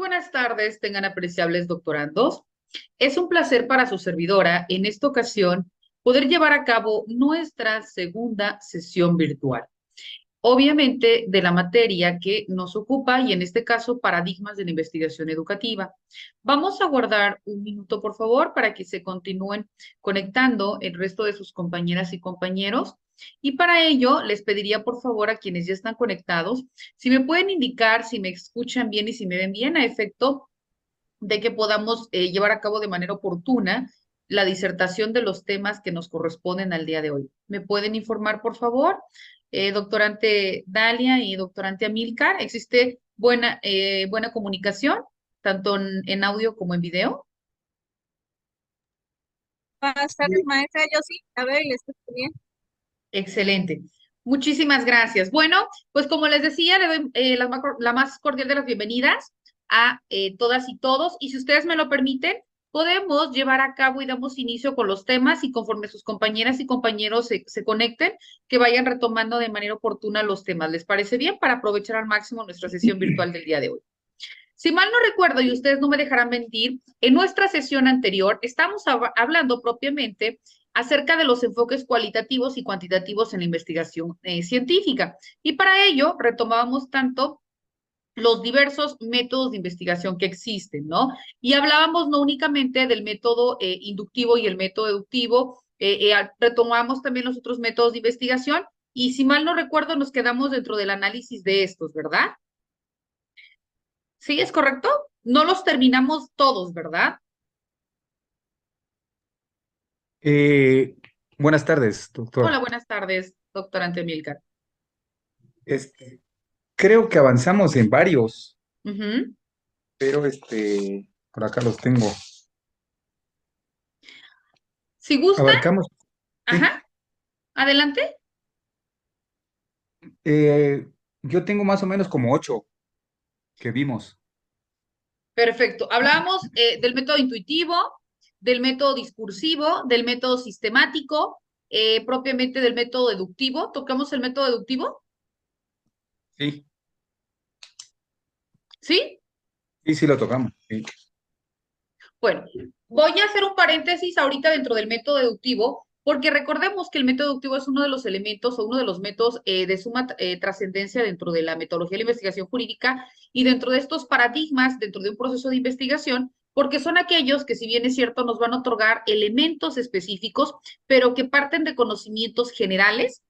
buenas tardes, tengan apreciables doctorandos. Es un placer para su servidora, en esta ocasión, poder llevar a cabo nuestra segunda sesión virtual. Obviamente, de la materia que nos ocupa, y en este caso, paradigmas de la investigación educativa. Vamos a guardar un minuto, por favor, para que se continúen conectando el resto de sus compañeras y compañeros. Y para ello, les pediría, por favor, a quienes ya están conectados, si me pueden indicar si me escuchan bien y si me ven bien, a efecto de que podamos llevar a cabo de manera oportuna la disertación de los temas que nos corresponden al día de hoy. ¿Me pueden informar, por favor? Doctorante Dalia y doctorante Amílcar, ¿existe buena comunicación, tanto en audio como en video? Buenas tardes, maestra. Yo sí, a ver, le escucho bien. Excelente. Muchísimas gracias. Bueno, pues como les decía, le doy la más cordial de las bienvenidas a todas y todos. Y si ustedes me lo permiten, podemos llevar a cabo y damos inicio con los temas y conforme sus compañeras y compañeros se conecten, que vayan retomando de manera oportuna los temas. ¿Les parece bien? Para aprovechar al máximo nuestra sesión virtual del día de hoy. Si mal no recuerdo, y ustedes no me dejarán mentir, en nuestra sesión anterior estamos hablando propiamente acerca de los enfoques cualitativos y cuantitativos en la investigación científica. Y para ello retomábamos tanto los diversos métodos de investigación que existen, ¿no? Y hablábamos no únicamente del método inductivo y el método deductivo, retomamos también los otros métodos de investigación y si mal no recuerdo nos quedamos dentro del análisis de estos, ¿verdad? ¿Sí es correcto? No los terminamos todos, ¿verdad? Eh, Buenas tardes, Hola, doctor. buenas tardes, doctorante Milcar. Este, Creo que avanzamos en varios, Ujú. pero por acá los tengo. Si gusta, Abarcamos, sí. ajá, adelante. eh, yo tengo más o menos como 8 que vimos. Perfecto. Hablábamos del método intuitivo, del método discursivo, del método sistemático, propiamente del método deductivo. ¿Tocamos el método deductivo? Sí, ¿Sí? sí, sí lo tocamos. Sí. Bueno, voy a hacer un paréntesis ahorita dentro del método deductivo, porque recordemos que el método deductivo es uno de los elementos o uno de los métodos de suma trascendencia dentro de la metodología de la investigación jurídica y dentro de estos paradigmas, dentro de un proceso de investigación, porque son aquellos que, si bien es cierto, nos van a otorgar elementos específicos, pero que parten de conocimientos generales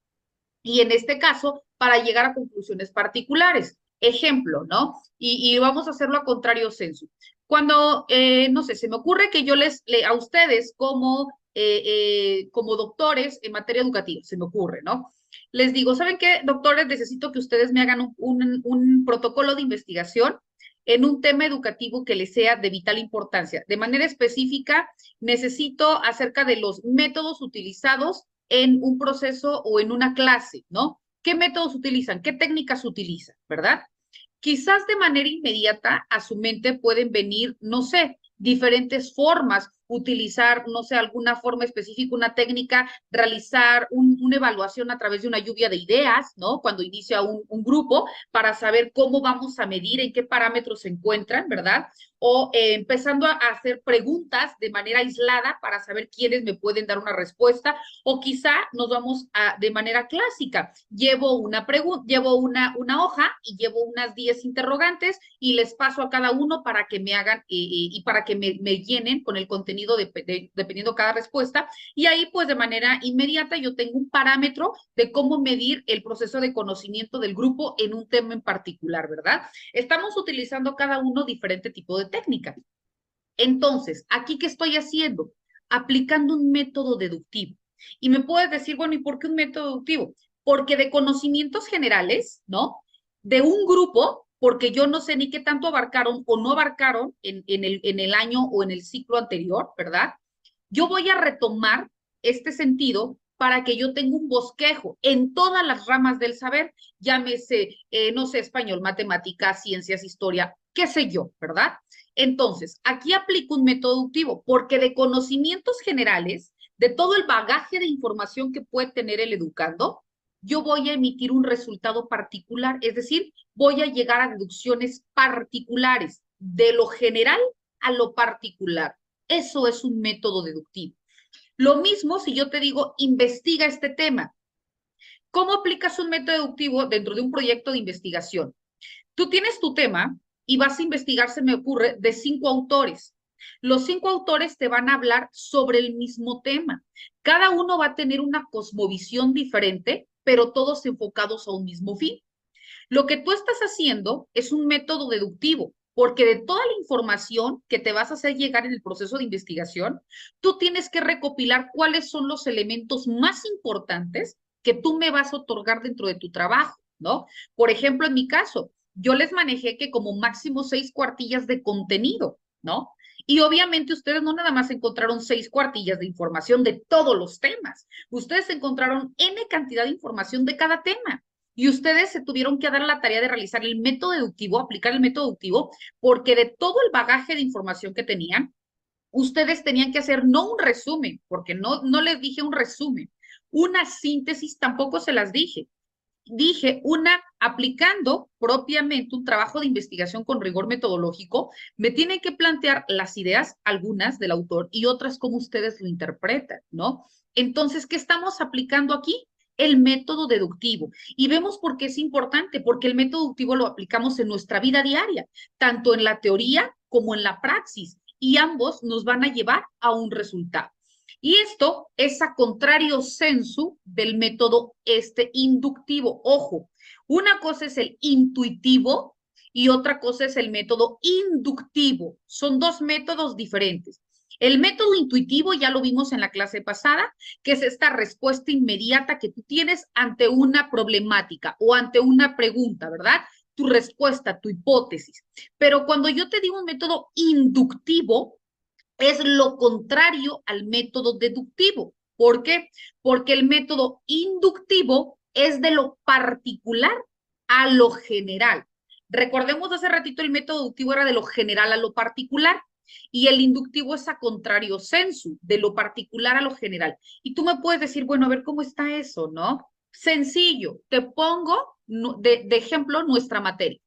y en este caso, para llegar a conclusiones particulares. Ejemplo, ¿no? Y vamos a hacerlo a contrario sensu. Cuando, no sé, se me ocurre que yo a ustedes como doctores en materia educativa, se me ocurre, ¿no? Les digo, ¿saben qué, doctores? Necesito que ustedes me hagan un protocolo de investigación en un tema educativo que les sea de vital importancia. De manera específica, necesito acerca de los métodos utilizados en un proceso o en una clase, ¿no? ¿Qué métodos utilizan? ¿Qué técnicas utilizan? ¿Verdad? Quizás de manera inmediata a su mente pueden venir, no sé, diferentes formas, utilizar, no sé, alguna forma específica, una técnica, realizar una evaluación a través de una lluvia de ideas, ¿no? Cuando inicia un grupo para saber cómo vamos a medir, en qué parámetros se encuentran, ¿verdad? O empezando a hacer preguntas de manera aislada para saber quiénes me pueden dar una respuesta, o quizá nos vamos de manera clásica. Llevo una hoja y llevo unas 10 interrogantes y les paso a cada uno para que me hagan y para que me llenen con el contenido dependiendo cada respuesta. Y ahí, pues, de manera inmediata, yo tengo un parámetro de cómo medir el proceso de conocimiento del grupo en un tema en particular, ¿verdad? Estamos utilizando cada uno diferente tipo de técnica. Entonces, ¿aquí qué estoy haciendo? Aplicando un método deductivo. Y me puedes decir, bueno, ¿y por qué un método deductivo? Porque de conocimientos generales, ¿no? De un grupo, porque yo no sé ni qué tanto abarcaron o no abarcaron en el año o en el ciclo anterior, ¿verdad? Yo voy a retomar este sentido para que yo tenga un bosquejo en todas las ramas del saber, llámese, no sé, español, matemáticas, ciencias, historia, qué sé yo, ¿verdad? Entonces, aquí aplico un método deductivo, porque de conocimientos generales, de todo el bagaje de información que puede tener el educando, yo voy a emitir un resultado particular, es decir, voy a llegar a deducciones particulares. de lo general a lo particular. Eso es un método deductivo. Lo mismo si yo te digo, investiga este tema. ¿Cómo aplicas un método deductivo dentro de un proyecto de investigación? Tú tienes tu tema y vas a investigar, se me ocurre, de 5 autores. Los 5 autores te van a hablar sobre el mismo tema. Cada uno va a tener una cosmovisión diferente, pero todos enfocados a un mismo fin. Lo que tú estás haciendo es un método deductivo, porque de toda la información que te vas a hacer llegar en el proceso de investigación, tú tienes que recopilar cuáles son los elementos más importantes que tú me vas a otorgar dentro de tu trabajo, ¿no? Por ejemplo, en mi caso, yo les manejé que como máximo 6 cuartillas de contenido, ¿no? Y obviamente ustedes no nada más encontraron 6 cuartillas de información de todos los temas, ustedes encontraron N cantidad de información de cada tema. Y ustedes se tuvieron que dar la tarea de realizar el método deductivo, aplicar el método deductivo, porque de todo el bagaje de información que tenían, ustedes tenían que hacer no un resumen, porque no les dije un resumen, una síntesis tampoco se las dije. Dije una aplicando propiamente un trabajo de investigación con rigor metodológico, me tienen que plantear las ideas, algunas del autor y otras como ustedes lo interpretan, ¿no? Entonces, ¿qué estamos aplicando aquí? El método deductivo. Y vemos por qué es importante, porque el método deductivo lo aplicamos en nuestra vida diaria, tanto en la teoría como en la praxis, y ambos nos van a llevar a un resultado. Y esto es a contrario sensu del método inductivo. Ojo, una cosa es el intuitivo y otra cosa es el método inductivo. Son 2 métodos diferentes. El método intuitivo ya lo vimos en la clase pasada, que es esta respuesta inmediata que tú tienes ante una problemática o ante una pregunta, ¿verdad? Tu respuesta, tu hipótesis. Pero cuando yo te digo un método inductivo, es lo contrario al método deductivo. ¿Por qué? Porque el método inductivo es de lo particular a lo general. Recordemos hace ratito el método deductivo era de lo general a lo particular y el inductivo es a contrario sensu, de lo particular a lo general. Y tú me puedes decir, bueno, a ver cómo está eso, ¿no? Sencillo, te pongo de ejemplo nuestra materia.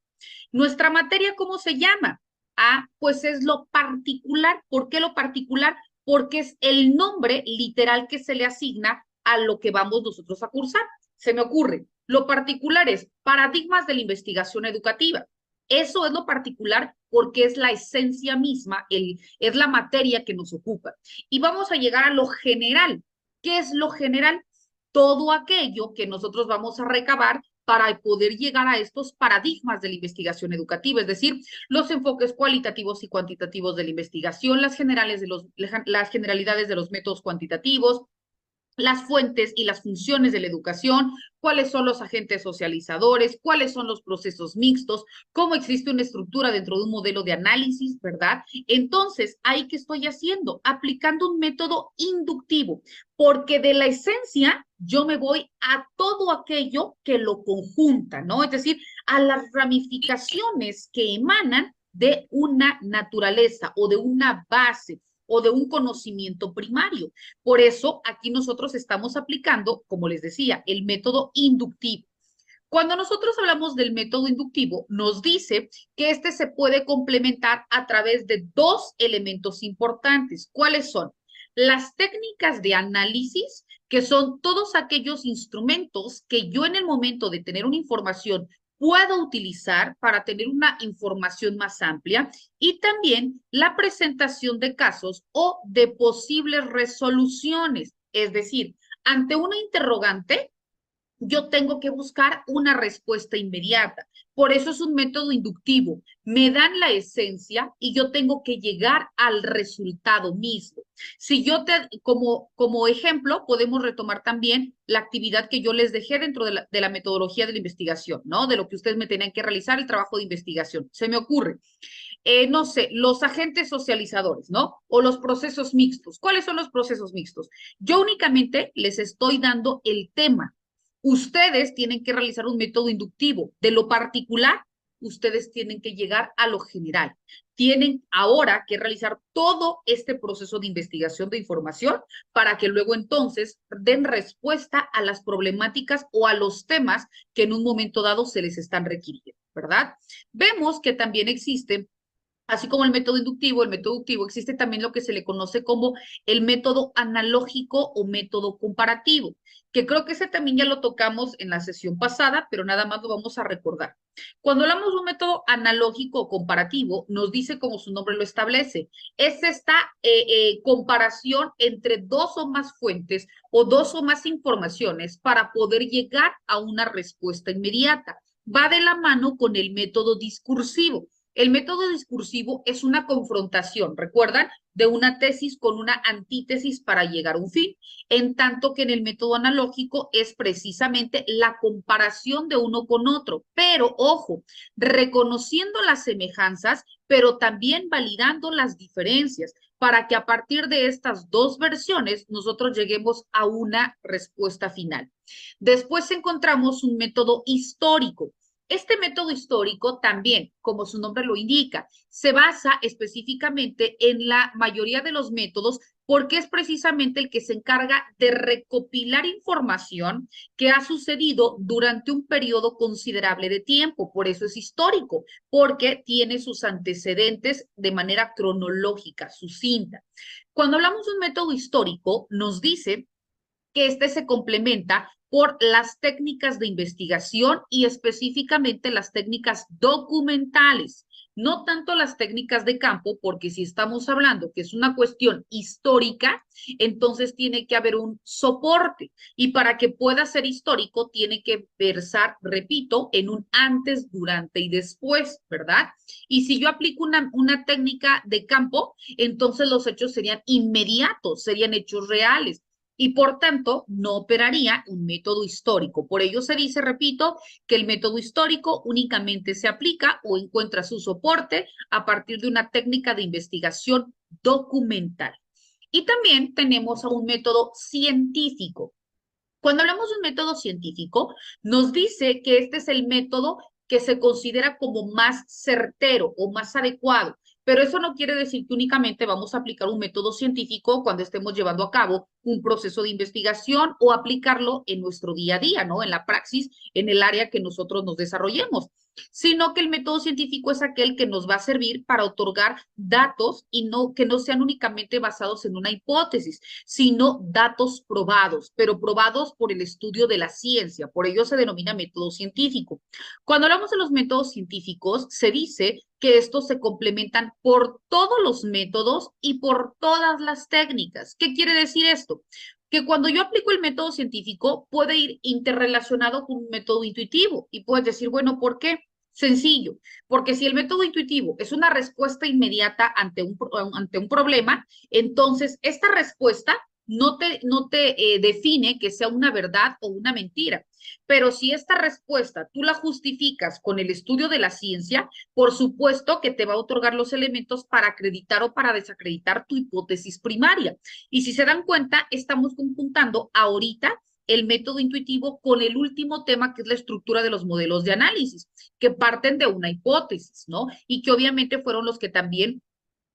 Nuestra materia, ¿cómo se llama? Ah, pues es lo particular. ¿Por qué lo particular? Porque es el nombre literal que se le asigna a lo que vamos nosotros a cursar. Se me ocurre. Lo particular es paradigmas de la investigación educativa. Eso es lo particular porque es la esencia misma, es la materia que nos ocupa. Y vamos a llegar a lo general. ¿Qué es lo general? Todo aquello que nosotros vamos a recabar para poder llegar a estos paradigmas de la investigación educativa, es decir, los enfoques cualitativos y cuantitativos de la investigación, las generalidades de los métodos cuantitativos, las fuentes y las funciones de la educación, cuáles son los agentes socializadores, cuáles son los procesos mixtos, cómo existe una estructura dentro de un modelo de análisis, ¿verdad? Entonces, ¿ahí qué estoy haciendo? Aplicando un método inductivo, porque de la esencia yo me voy a todo aquello que lo conjunta, ¿no? Es decir, a las ramificaciones que emanan de una naturaleza o de una base o de un conocimiento primario. Por eso aquí nosotros estamos aplicando, como les decía, el método inductivo. Cuando nosotros hablamos del método inductivo, nos dice que este se puede complementar a través de 2 elementos importantes. ¿Cuáles son? Las técnicas de análisis, que son todos aquellos instrumentos que yo en el momento de tener una información puedo utilizar para tener una información más amplia, y también la presentación de casos o de posibles resoluciones. Es decir, ante una interrogante, yo tengo que buscar una respuesta inmediata. Por eso es un método inductivo. Me dan la esencia y yo tengo que llegar al resultado mismo. Si yo como ejemplo, podemos retomar también la actividad que yo les dejé dentro de la metodología de la investigación, ¿no? De lo que ustedes me tenían que realizar, el trabajo de investigación. Se me ocurre, no sé, los agentes socializadores, ¿no? O los procesos mixtos. ¿Cuáles son los procesos mixtos? Yo únicamente les estoy dando el tema. Ustedes tienen que realizar un método inductivo. De lo particular, ustedes tienen que llegar a lo general. Tienen ahora que realizar todo este proceso de investigación de información para que luego entonces den respuesta a las problemáticas o a los temas que en un momento dado se les están requiriendo, ¿verdad? Vemos que también existen Así como el método inductivo, existe también lo que se le conoce como el método analógico o método comparativo, que creo que ese también ya lo tocamos en la sesión pasada, pero nada más lo vamos a recordar. Cuando hablamos de un método analógico o comparativo, nos dice como su nombre lo establece, es esta comparación entre dos o más fuentes o dos o más informaciones para poder llegar a una respuesta inmediata. Va de la mano con el método discursivo. El método discursivo es una confrontación, ¿recuerdan? De una tesis con una antítesis para llegar a un fin, en tanto que en el método analógico es precisamente la comparación de uno con otro, pero ojo, reconociendo las semejanzas, pero también validando las diferencias, para que a partir de estas dos versiones nosotros lleguemos a una respuesta final. Después encontramos un método histórico. Este método histórico también, como su nombre lo indica, se basa específicamente en la mayoría de los métodos porque es precisamente el que se encarga de recopilar información que ha sucedido durante un periodo considerable de tiempo. Por eso es histórico, porque tiene sus antecedentes de manera cronológica, sucinta. Cuando hablamos de un método histórico, nos dice que este se complementa por las técnicas de investigación y específicamente las técnicas documentales, no tanto las técnicas de campo, porque si estamos hablando que es una cuestión histórica, entonces tiene que haber un soporte y para que pueda ser histórico tiene que versar, repito, en un antes, durante y después, ¿verdad? Y si yo aplico una técnica de campo, entonces los hechos serían inmediatos, serían hechos reales y por tanto no operaría un método histórico. Por ello se dice, repito, que el método histórico únicamente se aplica o encuentra su soporte a partir de una técnica de investigación documental. Y también tenemos a un método científico. Cuando hablamos de un método científico, nos dice que este es el método que se considera como más certero o más adecuado. Pero eso no quiere decir que únicamente vamos a aplicar un método científico cuando estemos llevando a cabo un proceso de investigación o aplicarlo en nuestro día a día, ¿no? En la praxis, en el área que nosotros nos desarrollemos, sino que el método científico es aquel que nos va a servir para otorgar datos y no que no sean únicamente basados en una hipótesis, sino datos probados, pero probados por el estudio de la ciencia. Por ello se denomina método científico. Cuando hablamos de los métodos científicos, se dice que estos se complementan por todos los métodos y por todas las técnicas. ¿Qué quiere decir esto? Que cuando yo aplico el método científico puede ir interrelacionado con un método intuitivo y puedes decir, bueno, ¿por qué? Sencillo, porque si el método intuitivo es una respuesta inmediata ante un problema, entonces esta respuesta no te define que sea una verdad o una mentira. Pero si esta respuesta tú la justificas con el estudio de la ciencia, por supuesto que te va a otorgar los elementos para acreditar o para desacreditar tu hipótesis primaria. Y si se dan cuenta, estamos conjuntando ahorita el método intuitivo con el último tema que es la estructura de los modelos de análisis, que parten de una hipótesis, ¿no? Y que obviamente fueron los que también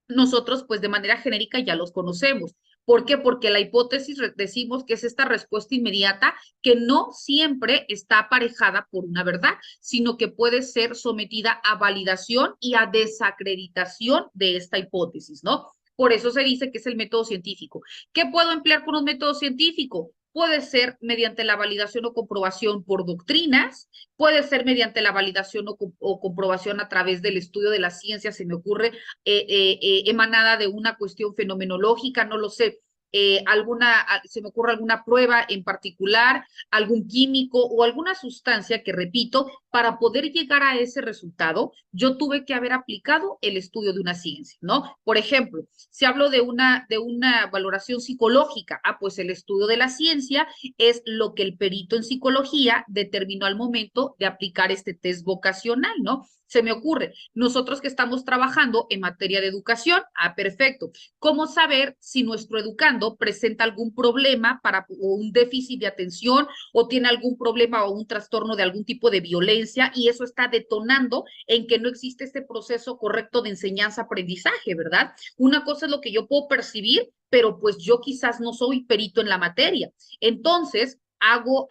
nosotros, pues de manera genérica ya los conocemos. ¿Por qué? Porque la hipótesis decimos que es esta respuesta inmediata que no siempre está aparejada por una verdad, sino que puede ser sometida a validación y a desacreditación de esta hipótesis, ¿no? Por eso se dice que es el método científico. ¿Qué puedo emplear con un método científico? Puede ser mediante la validación o comprobación por doctrinas, puede ser mediante la validación o comprobación a través del estudio de la ciencia, se me ocurre, emanada de una cuestión fenomenológica, no lo sé, se me ocurre alguna prueba en particular, algún químico o alguna sustancia que, repito, para poder llegar a ese resultado, yo tuve que haber aplicado el estudio de una ciencia, ¿no? Por ejemplo, si hablo de una valoración psicológica, pues el estudio de la ciencia es lo que el perito en psicología determinó al momento de aplicar este test vocacional, ¿no? Se me ocurre, nosotros que estamos trabajando en materia de educación, perfecto. ¿Cómo saber si nuestro educando presenta algún problema o un déficit de atención o tiene algún problema o un trastorno de algún tipo de violencia y eso está detonando en que no existe este proceso correcto de enseñanza-aprendizaje, ¿verdad? Una cosa es lo que yo puedo percibir, pero pues yo quizás no soy perito en la materia. Entonces, hago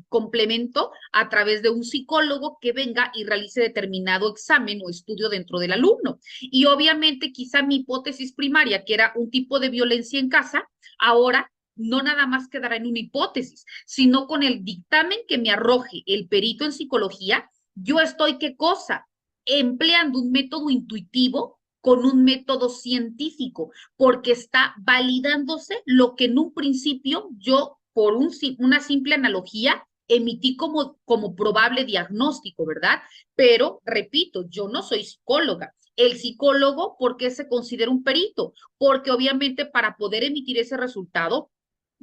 complemento a través de un psicólogo que venga y realice determinado examen o estudio dentro del alumno. Y obviamente quizá mi hipótesis primaria, que era un tipo de violencia en casa, ahora no nada más quedará en una hipótesis, sino con el dictamen que me arroje el perito en psicología, yo estoy, ¿qué cosa? Empleando un método intuitivo con un método científico, porque está validándose lo que en un principio yo, por una simple analogía, emití como probable diagnóstico, ¿verdad? Pero, repito, yo no soy psicóloga. El psicólogo, ¿por qué se considera un perito? Porque obviamente para poder emitir ese resultado,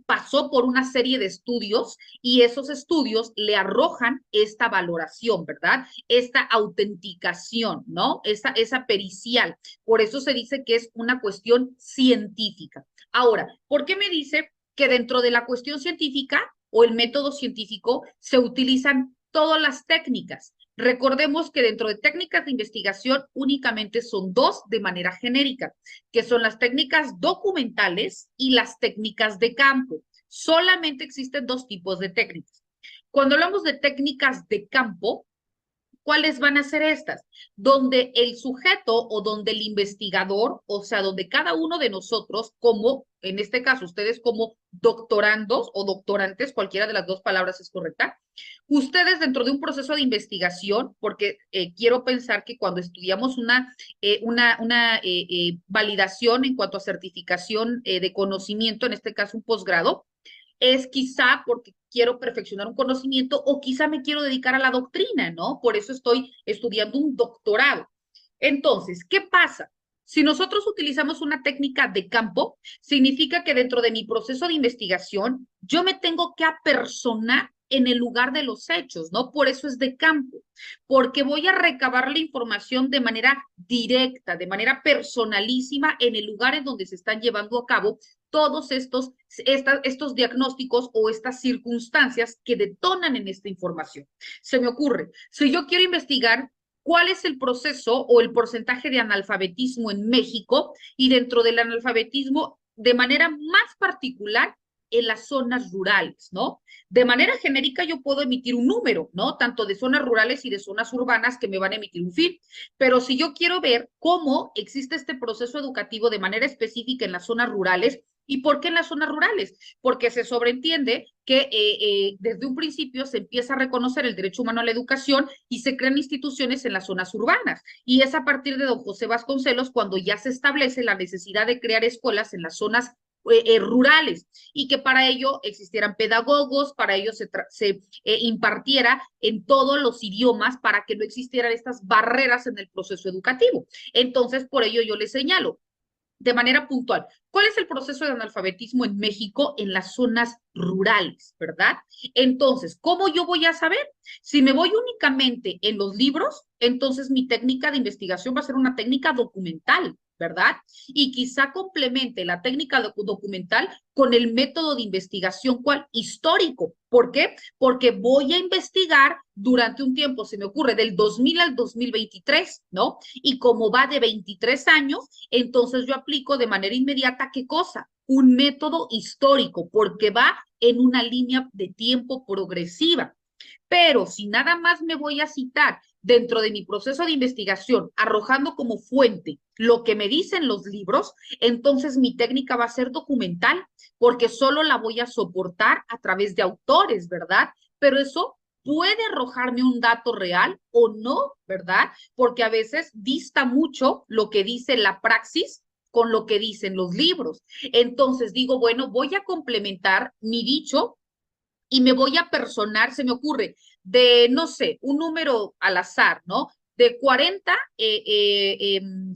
pasó por una serie de estudios y esos estudios le arrojan esta valoración, ¿verdad? Esta autenticación, ¿no? Esa pericial. Por eso se dice que es una cuestión científica. Ahora, ¿por qué me dice que dentro de la cuestión científica o el método científico se utilizan todas las técnicas? Recordemos que dentro de técnicas de investigación únicamente son dos de manera genérica, que son las técnicas documentales y las técnicas de campo. Solamente existen dos tipos de técnicas. Cuando hablamos de técnicas de campo, ¿cuáles van a ser estas? Donde el sujeto o donde el investigador, o sea, donde cada uno de nosotros, como en este caso ustedes como doctorandos o doctorantes, cualquiera de las dos palabras es correcta, ustedes dentro de un proceso de investigación, porque quiero pensar que cuando estudiamos una validación en cuanto a certificación de conocimiento, en este caso un posgrado, es quizá porque quiero perfeccionar un conocimiento o quizá me quiero dedicar a la doctrina, ¿no? Por eso estoy estudiando un doctorado. Entonces, ¿qué pasa? Si nosotros utilizamos una técnica de campo, significa que dentro de mi proceso de investigación, yo me tengo que apersonar en el lugar de los hechos, ¿no? Por eso es de campo, porque voy a recabar la información de manera directa, de manera personalísima en el lugar en donde se están llevando a cabo todos estos diagnósticos o estas circunstancias que detonan en esta información. Se me ocurre, si yo quiero investigar cuál es el proceso o el porcentaje de analfabetismo en México y dentro del analfabetismo de manera más particular en las zonas rurales, ¿no? De manera genérica yo puedo emitir un número, ¿no? Tanto de zonas rurales y de zonas urbanas que me van a emitir un fin. Pero si yo quiero ver cómo existe este proceso educativo de manera específica en las zonas rurales, ¿y por qué en las zonas rurales? Porque se sobreentiende que desde un principio se empieza a reconocer el derecho humano a la educación y se crean instituciones en las zonas urbanas. Y es a partir de don José Vasconcelos cuando ya se establece la necesidad de crear escuelas en las zonas rurales y que para ello existieran pedagogos, para ello se impartiera en todos los idiomas para que no existieran estas barreras en el proceso educativo. Entonces, por ello yo les señalo de manera puntual, ¿cuál es el proceso de analfabetismo en México en las zonas rurales, verdad? Entonces, ¿cómo yo voy a saber? Si me voy únicamente en los libros, entonces mi técnica de investigación va a ser una técnica documental, ¿verdad? Y quizá complemente la técnica documental con el método de investigación, ¿cuál? Histórico. ¿Por qué? Porque voy a investigar durante un tiempo, se me ocurre, del 2000 al 2023, ¿no? Y como va de 23 años, entonces yo aplico de manera inmediata, ¿qué cosa? Un método histórico, porque va en una línea de tiempo progresiva. Pero si nada más me voy a citar dentro de mi proceso de investigación, arrojando como fuente lo que me dicen los libros, entonces mi técnica va a ser documental, porque solo la voy a soportar a través de autores, ¿verdad? Pero eso puede arrojarme un dato real o no, ¿verdad? Porque a veces dista mucho lo que dice la praxis con lo que dicen los libros. Entonces digo, bueno, voy a complementar mi dicho y me voy a personar, se me ocurre, de, no sé, un número al azar, ¿no? De 40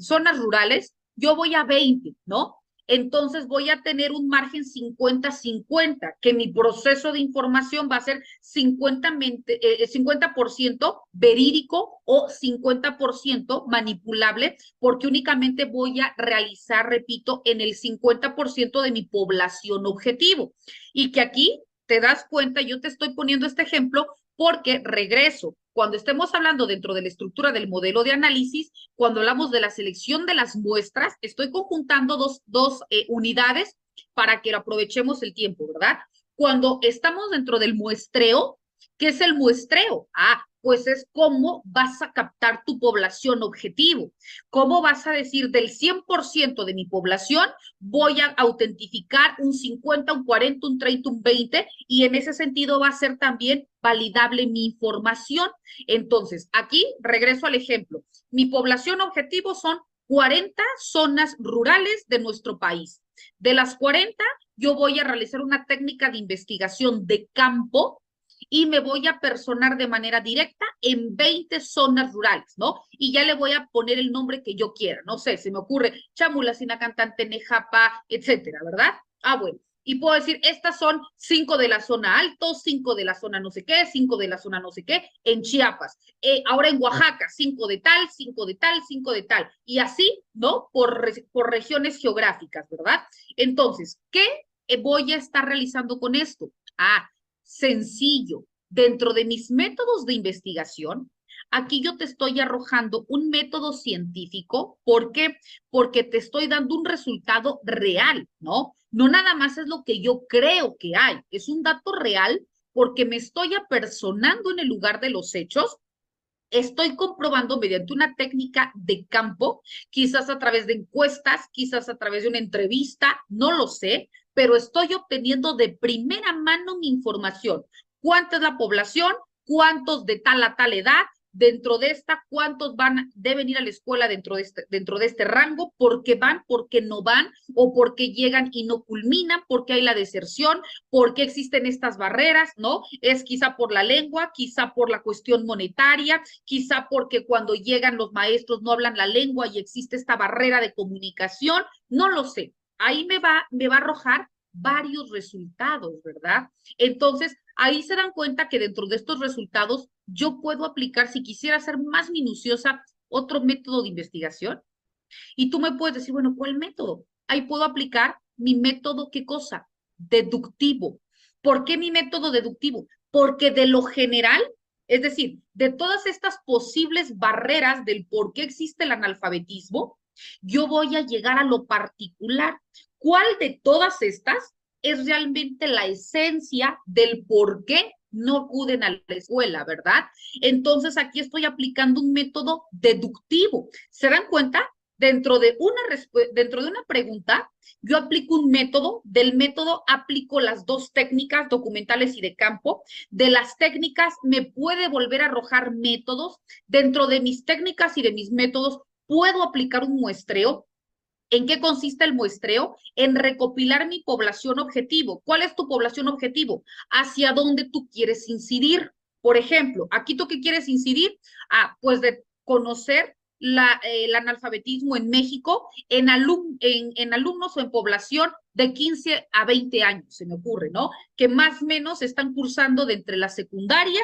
zonas rurales, yo voy a 20, ¿no? Entonces voy a tener un margen 50-50, que mi proceso de información va a ser 50% verídico o 50% manipulable, porque únicamente voy a realizar, repito, en el 50% de mi población objetivo. Y que aquí te das cuenta, yo te estoy poniendo este ejemplo porque regreso. Cuando estemos hablando dentro de la estructura del modelo de análisis, cuando hablamos de la selección de las muestras, estoy conjuntando dos unidades para que aprovechemos el tiempo, ¿verdad? Cuando estamos dentro del muestreo, ¿qué es el muestreo? Pues es cómo vas a captar tu población objetivo. ¿Cómo vas a decir del 100% de mi población voy a autentificar un 50, un 40, un 30, un 20? Y en ese sentido va a ser también validable mi información. Entonces, aquí regreso al ejemplo. Mi población objetivo son 40 zonas rurales de nuestro país. De las 40, yo voy a realizar una técnica de investigación de campo y me voy a personar de manera directa en 20 zonas rurales, ¿no? Y ya le voy a poner el nombre que yo quiera, no sé, se me ocurre Chamulasina, Cantante, Nejapa, etcétera, ¿verdad? Bueno, y puedo decir, estas son 5 de la zona alto, 5 de la zona no sé qué, 5 de la zona no sé qué, en Chiapas. Ahora en Oaxaca, 5 de tal, 5 de tal, 5 de tal. Y así, ¿no? Por regiones geográficas, ¿verdad? Entonces, ¿qué voy a estar realizando con esto? Sencillo. Dentro de mis métodos de investigación, aquí yo te estoy arrojando un método científico. ¿Por qué? Porque te estoy dando un resultado real, ¿no? No nada más es lo que yo creo que hay, es un dato real porque me estoy apersonando en el lugar de los hechos. Estoy comprobando mediante una técnica de campo, quizás a través de encuestas, quizás a través de una entrevista, no lo sé, pero estoy obteniendo de primera mano mi información. ¿Cuánta es la población? ¿Cuántos de tal a tal edad? Dentro de esta, ¿cuántos deben ir a la escuela dentro de este rango? ¿Por qué van? ¿Por qué no van? ¿O por qué llegan y no culminan? ¿Por qué hay la deserción? ¿Por qué existen estas barreras? ¿No? Es quizá por la lengua, quizá por la cuestión monetaria, quizá porque cuando llegan los maestros no hablan la lengua y existe esta barrera de comunicación, no lo sé. Ahí me va a arrojar varios resultados, ¿verdad? Entonces, ahí se dan cuenta que dentro de estos resultados yo puedo aplicar, si quisiera ser más minuciosa, otro método de investigación. Y tú me puedes decir, bueno, ¿cuál método? Ahí puedo aplicar mi método, ¿qué cosa? Deductivo. ¿Por qué mi método deductivo? Porque de lo general, es decir, de todas estas posibles barreras del por qué existe el analfabetismo, yo voy a llegar a lo particular. ¿Cuál de todas estas es realmente la esencia del por qué no acuden a la escuela, ¿verdad? Entonces aquí estoy aplicando un método deductivo. ¿Se dan cuenta? Dentro de una pregunta, yo aplico un método, del método aplico las dos técnicas documentales y de campo, de las técnicas me puede volver a arrojar métodos, dentro de mis técnicas y de mis métodos puedo aplicar un muestreo. ¿En qué consiste el muestreo? En recopilar mi población objetivo. ¿Cuál es tu población objetivo? ¿Hacia dónde tú quieres incidir? Por ejemplo, ¿aquí tú qué quieres incidir? Pues de conocer el analfabetismo en México en alumnos o en población de 15 a 20 años, se me ocurre, ¿no? Que más o menos están cursando de entre la secundaria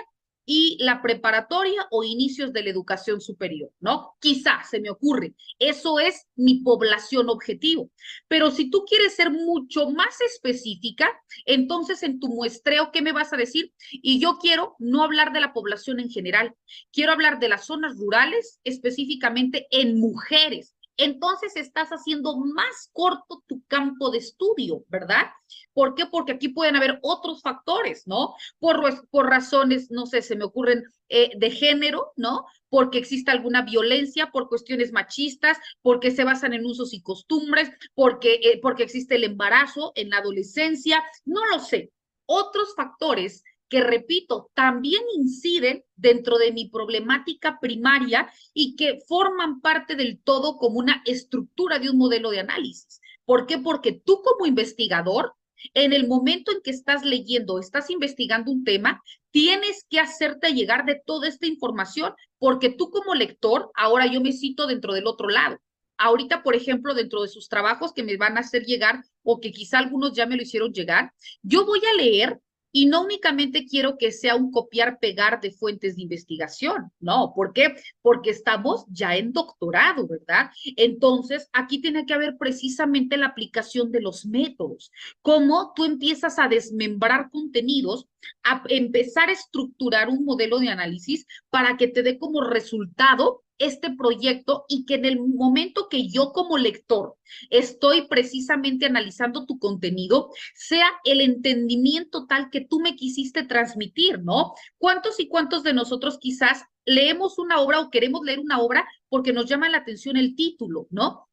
y la preparatoria o inicios de la educación superior, ¿no? Quizá se me ocurre. Eso es mi población objetivo. Pero si tú quieres ser mucho más específica, entonces en tu muestreo, ¿qué me vas a decir? Y yo quiero no hablar de la población en general, quiero hablar de las zonas rurales, específicamente en mujeres. Entonces estás haciendo más corto tu campo de estudio, ¿verdad? ¿Por qué? Porque aquí pueden haber otros factores, ¿no? Por razones, no sé, se me ocurren de género, ¿no? Porque existe alguna violencia, por cuestiones machistas, porque se basan en usos y costumbres, porque existe el embarazo en la adolescencia, no lo sé. Otros factores que, repito, también inciden dentro de mi problemática primaria y que forman parte del todo como una estructura de un modelo de análisis. ¿Por qué? Porque tú como investigador, en el momento en que estás leyendo, estás investigando un tema, tienes que hacerte llegar de toda esta información, porque tú como lector, ahora yo me cito dentro del otro lado. Ahorita, por ejemplo, dentro de sus trabajos que me van a hacer llegar o que quizá algunos ya me lo hicieron llegar, yo voy a leer y no únicamente quiero que sea un copiar-pegar de fuentes de investigación, no, ¿por qué? Porque estamos ya en doctorado, ¿verdad? Entonces, aquí tiene que haber precisamente la aplicación de los métodos, cómo tú empiezas a desmembrar contenidos, a empezar a estructurar un modelo de análisis para que te dé como resultado este proyecto y que en el momento que yo como lector estoy precisamente analizando tu contenido, sea el entendimiento tal que tú me quisiste transmitir, ¿no? ¿Cuántos y cuántos de nosotros quizás leemos una obra o queremos leer una obra porque nos llama la atención el título, ¿no?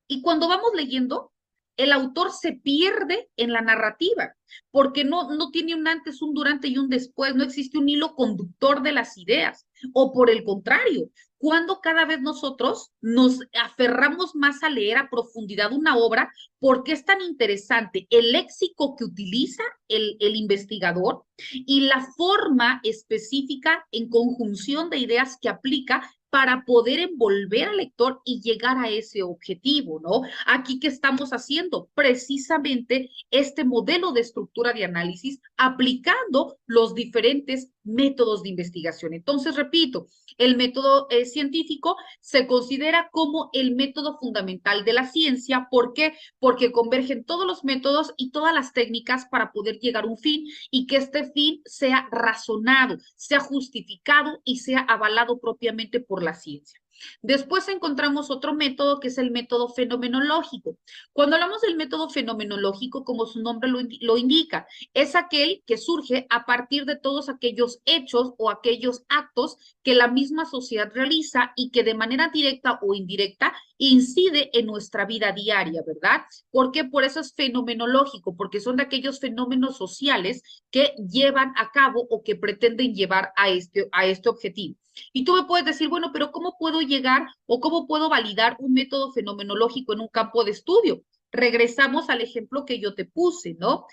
Y cuando vamos leyendo, el autor se pierde en la narrativa, porque no tiene un antes, un durante y un después, no existe un hilo conductor de las ideas, o por el contrario, cuando cada vez nosotros nos aferramos más a leer a profundidad una obra, porque es tan interesante el léxico que utiliza el investigador y la forma específica en conjunción de ideas que aplica para poder envolver al lector y llegar a ese objetivo, ¿no? Aquí, ¿qué estamos haciendo? Precisamente este modelo de estructura de análisis aplicando los diferentes métodos de investigación. Entonces, repito, el método científico se considera como el método fundamental de la ciencia. ¿Por qué? Porque convergen todos los métodos y todas las técnicas para poder llegar a un fin y que este fin sea razonado, sea justificado y sea avalado propiamente por la ciencia. Después encontramos otro método que es el método fenomenológico. Cuando hablamos del método fenomenológico, como su nombre lo indica, es aquel que surge a partir de todos aquellos hechos o aquellos actos que la misma sociedad realiza y que de manera directa o indirecta incide en nuestra vida diaria, ¿verdad? ¿Por qué? Por eso es fenomenológico, porque son de aquellos fenómenos sociales que llevan a cabo o que pretenden llevar a este objetivo. Y tú me puedes decir, bueno, pero ¿cómo puedo llegar o cómo puedo validar un método fenomenológico en un campo de estudio? Regresamos al ejemplo que yo te puse, ¿no?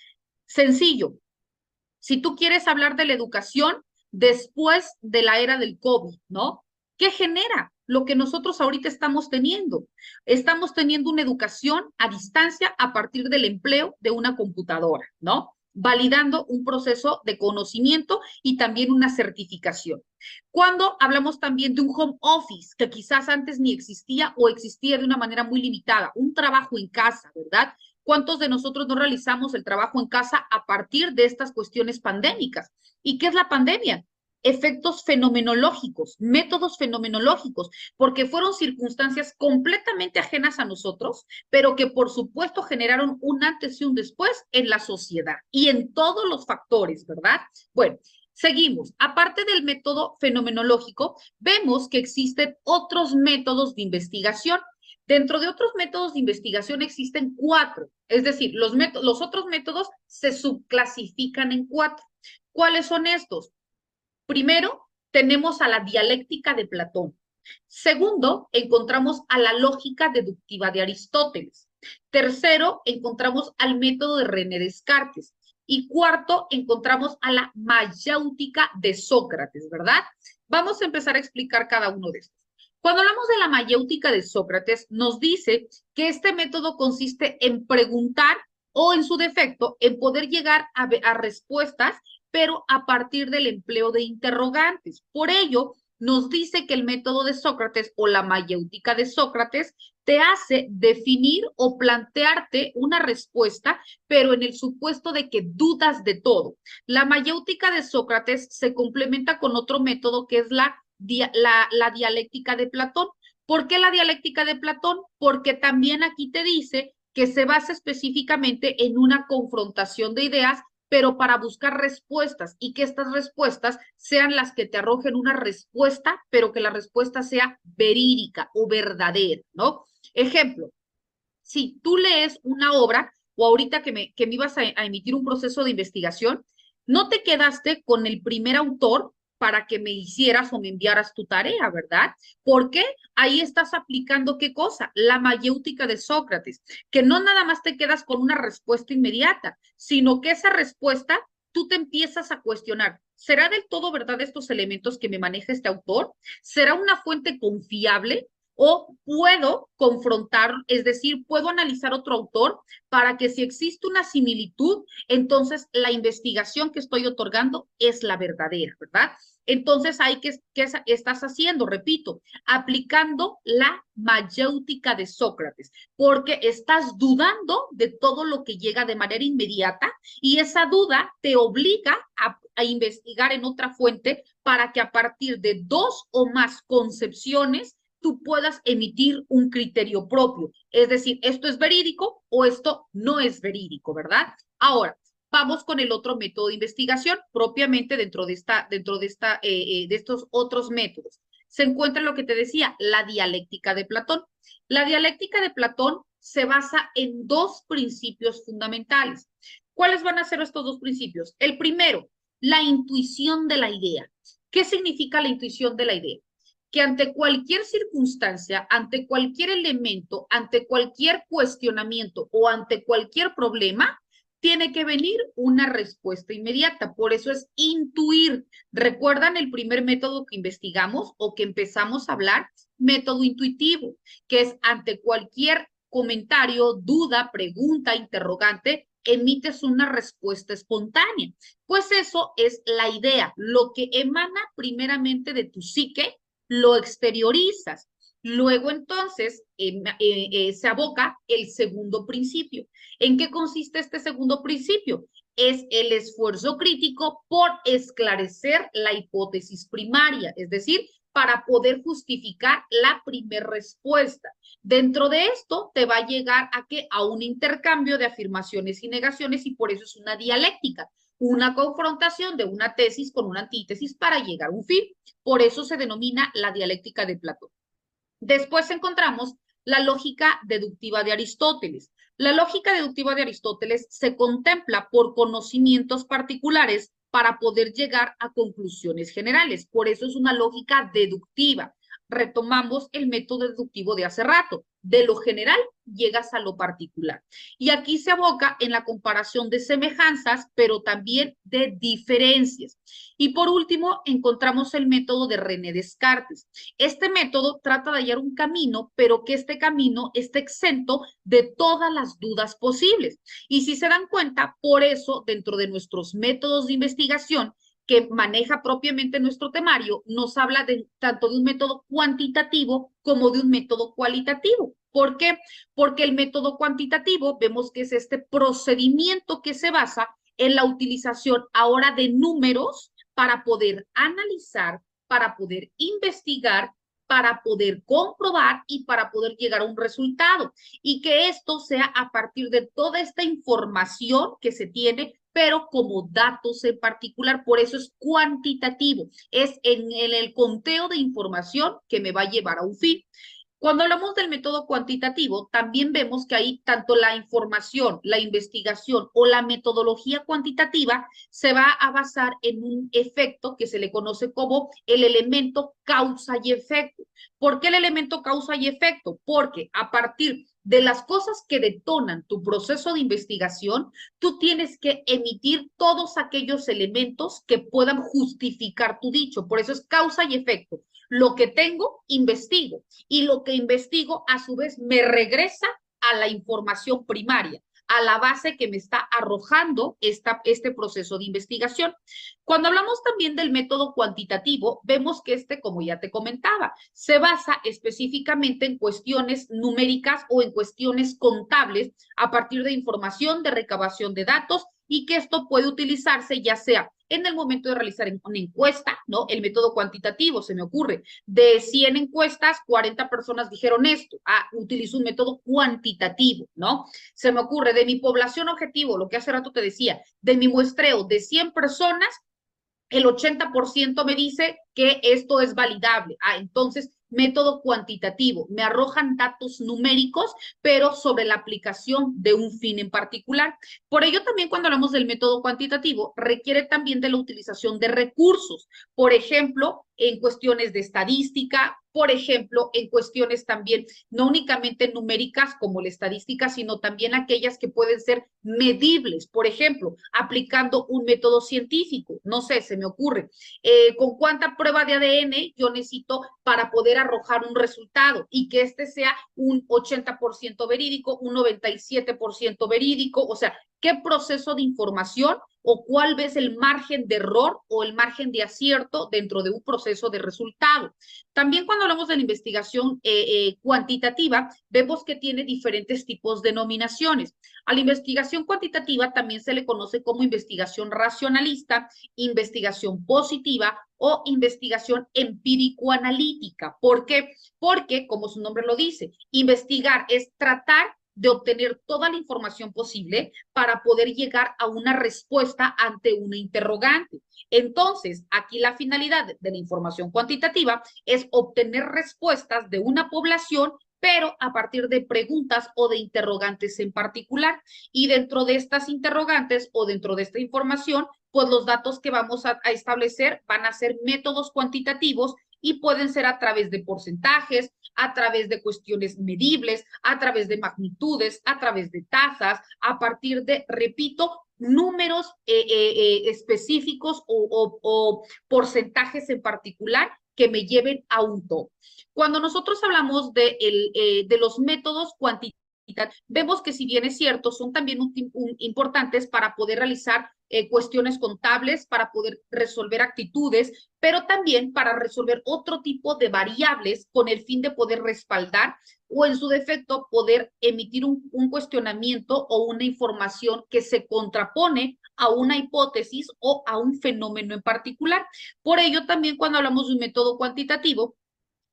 Sencillo. Si tú quieres hablar de la educación después de la era del COVID, ¿no? ¿Qué genera? Lo que nosotros ahorita estamos teniendo. Estamos teniendo una educación a distancia a partir del empleo de una computadora, ¿no? Validando un proceso de conocimiento y también una certificación. Cuando hablamos también de un home office, que quizás antes ni existía o existía de una manera muy limitada, un trabajo en casa, ¿verdad? ¿Cuántos de nosotros no realizamos el trabajo en casa a partir de estas cuestiones pandémicas? ¿Y qué es la pandemia? Efectos fenomenológicos, métodos fenomenológicos, porque fueron circunstancias completamente ajenas a nosotros, pero que por supuesto generaron un antes y un después en la sociedad y en todos los factores, ¿verdad? Bueno, seguimos. Aparte del método fenomenológico, vemos que existen otros métodos de investigación. Dentro de otros métodos de investigación existen 4, es decir, los otros métodos se subclasifican en 4. ¿Cuáles son estos? Primero, tenemos a la dialéctica de Platón. Segundo, encontramos a la lógica deductiva de Aristóteles. Tercero, encontramos al método de René Descartes. Y cuarto, encontramos a la mayéutica de Sócrates, ¿verdad? Vamos a empezar a explicar cada uno de estos. Cuando hablamos de la mayéutica de Sócrates, nos dice que este método consiste en preguntar o, en su defecto, en poder llegar a respuestas, pero a partir del empleo de interrogantes. Por ello, nos dice que el método de Sócrates o la mayéutica de Sócrates te hace definir o plantearte una respuesta, pero en el supuesto de que dudas de todo. La mayéutica de Sócrates se complementa con otro método que es la dialéctica de Platón. ¿Por qué la dialéctica de Platón? Porque también aquí te dice que se basa específicamente en una confrontación de ideas, pero para buscar respuestas y que estas respuestas sean las que te arrojen una respuesta, pero que la respuesta sea verídica o verdadera, ¿no? Ejemplo, si tú lees una obra o ahorita que me ibas a emitir un proceso de investigación, no te quedaste con el primer autor para que me hicieras o me enviaras tu tarea, ¿verdad? ¿Por qué? Ahí estás aplicando ¿qué cosa? La mayéutica de Sócrates, que no nada más te quedas con una respuesta inmediata, sino que esa respuesta tú te empiezas a cuestionar. ¿Será del todo verdad estos elementos que me maneja este autor? ¿Será una fuente confiable? O puedo confrontar, es decir, puedo analizar otro autor para que si existe una similitud, entonces la investigación que estoy otorgando es la verdadera, ¿verdad? Entonces, ¿qué estás haciendo? Repito, aplicando la mayéutica de Sócrates, porque estás dudando de todo lo que llega de manera inmediata y esa duda te obliga a investigar en otra fuente para que a partir de dos o más concepciones tú puedas emitir un criterio propio. Es decir, esto es verídico o esto no es verídico, ¿verdad? Ahora, vamos con el otro método de investigación, propiamente dentro de estos otros métodos. Se encuentra lo que te decía, la dialéctica de Platón. La dialéctica de Platón se basa en dos principios fundamentales. ¿Cuáles van a ser estos dos principios? El primero, la intuición de la idea. ¿Qué significa la intuición de la idea? Que ante cualquier circunstancia, ante cualquier elemento, ante cualquier cuestionamiento o ante cualquier problema, tiene que venir una respuesta inmediata. Por eso es intuir. ¿Recuerdan el primer método que investigamos o que empezamos a hablar? Método intuitivo, que es ante cualquier comentario, duda, pregunta, interrogante, emites una respuesta espontánea. Pues eso es la idea, lo que emana primeramente de tu psique, lo exteriorizas. Luego entonces se aboca el segundo principio. ¿En qué consiste este segundo principio? Es el esfuerzo crítico por esclarecer la hipótesis primaria, es decir, para poder justificar la primer respuesta. Dentro de esto te va a llegar a un intercambio de afirmaciones y negaciones y por eso es una dialéctica, una confrontación de una tesis con una antítesis para llegar a un fin. Por eso se denomina la dialéctica de Platón. Después encontramos la lógica deductiva de Aristóteles. La lógica deductiva de Aristóteles se contempla por conocimientos particulares para poder llegar a conclusiones generales. Por eso es una lógica deductiva. Retomamos el método deductivo de hace rato. De lo general llegas a lo particular. Y aquí se aboca en la comparación de semejanzas, pero también de diferencias. Y por último, encontramos el método de René Descartes. Este método trata de hallar un camino, pero que este camino esté exento de todas las dudas posibles. Y si se dan cuenta, por eso, dentro de nuestros métodos de investigación, que maneja propiamente nuestro temario, nos habla tanto de un método cuantitativo como de un método cualitativo. ¿Por qué? Porque el método cuantitativo vemos que es este procedimiento que se basa en la utilización ahora de números para poder analizar, para poder investigar, para poder comprobar y para poder llegar a un resultado. Y que esto sea a partir de toda esta información que se tiene, pero como datos en particular. Por eso es cuantitativo. Es en el conteo de información que me va a llevar a un fin. Cuando hablamos del método cuantitativo, también vemos que ahí tanto la información, la investigación o la metodología cuantitativa se va a basar en un efecto que se le conoce como el elemento causa y efecto. ¿Por qué el elemento causa y efecto? Porque a partir de las cosas que detonan tu proceso de investigación, tú tienes que emitir todos aquellos elementos que puedan justificar tu dicho. Por eso es causa y efecto. Lo que tengo, investigo. Y lo que investigo, a su vez, me regresa a la información primaria, a la base que me está arrojando este proceso de investigación. Cuando hablamos también del método cuantitativo, vemos que como ya te comentaba, se basa específicamente en cuestiones numéricas o en cuestiones contables a partir de información de recabación de datos y que esto puede utilizarse ya sea en el momento de realizar una encuesta, ¿no? El método cuantitativo, se me ocurre, de 100 encuestas, 40 personas dijeron esto, utilizo un método cuantitativo, ¿no? Se me ocurre, de mi población objetivo, lo que hace rato te decía, de mi muestreo de 100 personas, el 80% me dice que esto es validable. Entonces, método cuantitativo, me arrojan datos numéricos, pero sobre la aplicación de un fin en particular. Por ello, también cuando hablamos del método cuantitativo, requiere también de la utilización de recursos. Por ejemplo, en cuestiones de estadística, por ejemplo, en cuestiones también no únicamente numéricas como la estadística, sino también aquellas que pueden ser medibles, por ejemplo, aplicando un método científico, no sé, se me ocurre, con cuánta prueba de ADN yo necesito para poder arrojar un resultado y que este sea un 80% verídico, un 97% verídico, o sea, qué proceso de información o cuál es el margen de error o el margen de acierto dentro de un proceso de resultado. También cuando hablamos de la investigación cuantitativa, vemos que tiene diferentes tipos de denominaciones. A la investigación cuantitativa también se le conoce como investigación racionalista, investigación positiva o investigación empírico-analítica. ¿Por qué? Porque, como su nombre lo dice, investigar es tratar de obtener toda la información posible para poder llegar a una respuesta ante una interrogante. Entonces, aquí la finalidad de la información cuantitativa es obtener respuestas de una población, pero a partir de preguntas o de interrogantes en particular. Y dentro de estas interrogantes o dentro de esta información, pues los datos que vamos a establecer van a ser métodos cuantitativos y pueden ser a través de porcentajes, a través de cuestiones medibles, a través de magnitudes, a través de tasas, a partir de, repito, números específicos o porcentajes en particular que me lleven a un top. Cuando nosotros hablamos de los métodos cuantitativos, vemos que si bien es cierto, son también importantes para poder realizar cuestiones contables, para poder resolver actitudes, pero también para resolver otro tipo de variables con el fin de poder respaldar o en su defecto poder emitir un cuestionamiento o una información que se contrapone a una hipótesis o a un fenómeno en particular. Por ello, también cuando hablamos de un método cuantitativo,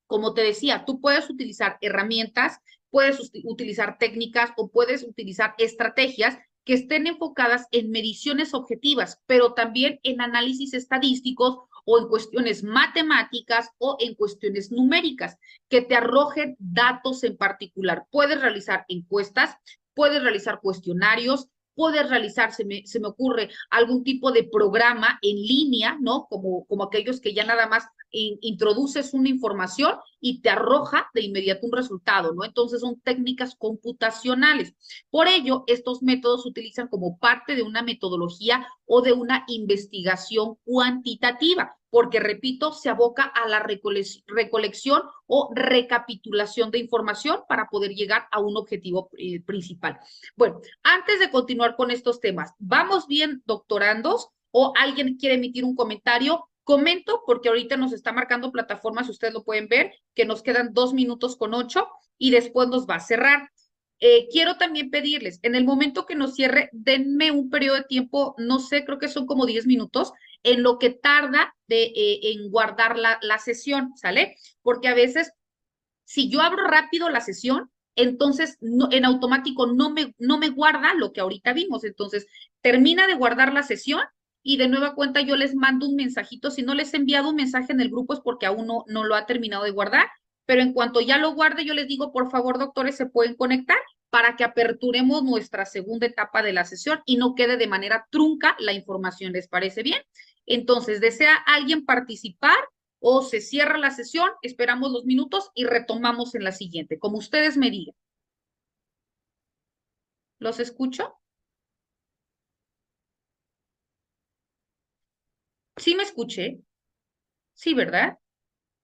como te decía, tú puedes utilizar herramientas, puedes utilizar técnicas o puedes utilizar estrategias que estén enfocadas en mediciones objetivas, pero también en análisis estadísticos o en cuestiones matemáticas o en cuestiones numéricas que te arrojen datos en particular. Puedes realizar encuestas, puedes realizar cuestionarios, puedes realizar, se me ocurre, algún tipo de programa en línea, ¿no? Como aquellos que ya nada más introduces una información y te arroja de inmediato un resultado, ¿no? Entonces son técnicas computacionales. Por ello, estos métodos se utilizan como parte de una metodología o de una investigación cuantitativa, porque, repito, se aboca a la recolección o recapitulación de información para poder llegar a un objetivo principal. Bueno, antes de continuar con estos temas, ¿vamos bien, doctorandos? ¿O alguien quiere emitir un comentario? Comento, porque ahorita nos está marcando plataformas, ustedes lo pueden ver, que nos quedan 2:08 y después nos va a cerrar. Quiero también pedirles, en el momento que nos cierre, denme un periodo de tiempo, no sé, creo que son como 10 minutos, en lo que tarda en guardar la sesión, ¿sale? Porque a veces, si yo abro rápido la sesión, entonces no, en automático no me guarda lo que ahorita vimos. Entonces, termina de guardar la sesión y de nueva cuenta yo les mando un mensajito. Si no les he enviado un mensaje en el grupo es porque aún no lo ha terminado de guardar, pero en cuanto ya lo guarde, yo les digo, por favor, doctores, se pueden conectar para que aperturemos nuestra segunda etapa de la sesión y no quede de manera trunca la información. ¿Les parece bien? Entonces, ¿desea alguien participar o se cierra la sesión? Esperamos los minutos y retomamos en la siguiente, como ustedes me digan. ¿Los escucho? ¿Sí me escuché? Sí, ¿verdad?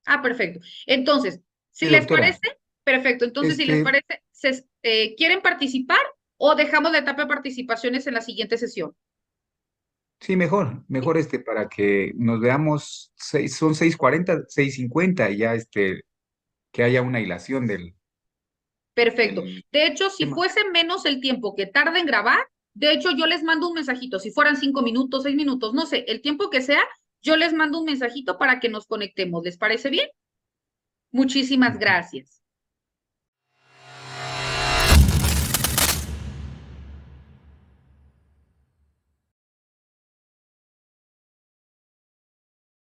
Ah, perfecto. Entonces, si Sí, les doctora. parece, perfecto. Entonces, si les parece, ¿quieren participar o dejamos la etapa de participaciones en la siguiente sesión? Sí, mejor para que nos veamos, son 6:40, 6:50 y ya que haya una hilación Perfecto. del De hecho, si tema. fuese menos el tiempo que tarda en grabar, de hecho, yo les mando un mensajito. Si fueran 5 minutos, 6 minutos, no sé, el tiempo que sea, yo les mando un mensajito para que nos conectemos. ¿Les parece bien? Muchísimas Ujú. gracias.